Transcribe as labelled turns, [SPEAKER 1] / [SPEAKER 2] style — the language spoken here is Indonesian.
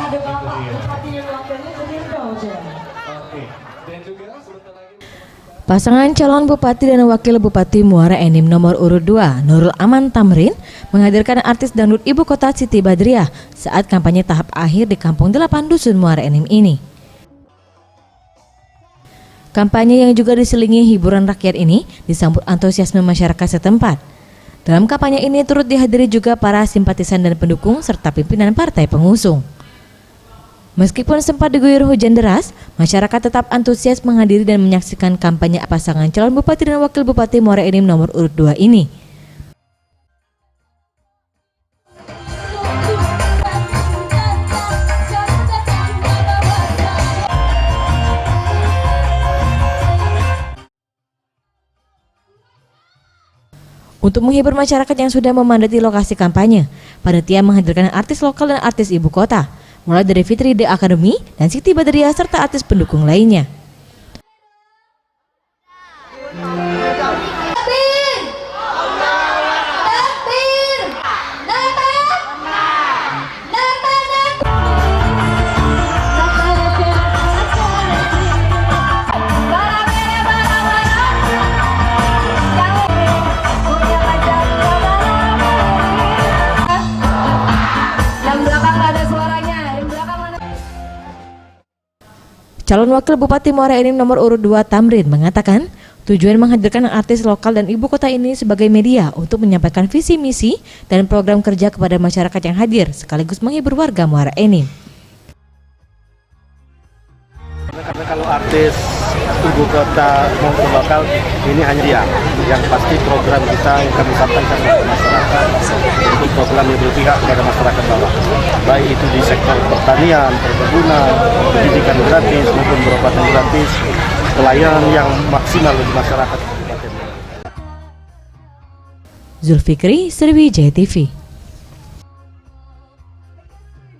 [SPEAKER 1] ada Bapak Bupati dan Wakilnya Sudirjo.
[SPEAKER 2] Oke. Dan juga sebentar lagi
[SPEAKER 3] Pasangan calon Bupati dan Wakil Bupati Muara Enim nomor urut 2, Nurul Aman Tamrin, menghadirkan artis dangdut ibu kota Siti Badriah saat kampanye tahap akhir di Kampung 8 Dusun Muara Enim ini. Kampanye yang juga diselingi hiburan rakyat ini disambut antusiasme masyarakat setempat. Dalam kampanye ini turut dihadiri juga para simpatisan dan pendukung serta pimpinan partai pengusung. Meskipun sempat diguyur hujan deras, masyarakat tetap antusias menghadiri dan menyaksikan kampanye pasangan calon Bupati dan Wakil Bupati Muara Enim nomor urut 2 ini. Untuk menghibur masyarakat yang sudah memadati lokasi kampanye, panitia menghadirkan artis lokal dan artis ibu kota, mulai dari Fitri The Academy dan Siti Badriah serta artis pendukung lainnya. Calon Wakil Bupati Muara Enim nomor urut 2 Tamrin mengatakan tujuan menghadirkan artis lokal dan ibu kota ini sebagai media untuk menyampaikan visi misi dan program kerja kepada masyarakat yang hadir sekaligus menghibur warga Muara Enim.
[SPEAKER 4] Karena kalau artis ibu kota maupun lokal ini hanya dia, yang pasti program kita yang kami sampaikan kepada masyarakat itu program yang berpihak kepada masyarakat bawah, baik itu di sektor pertanian, perkebunan, pendidikan gratis maupun berobat gratis, pelayanan yang maksimal bagi masyarakat.
[SPEAKER 3] Zulfikri, Sriwijaya TV.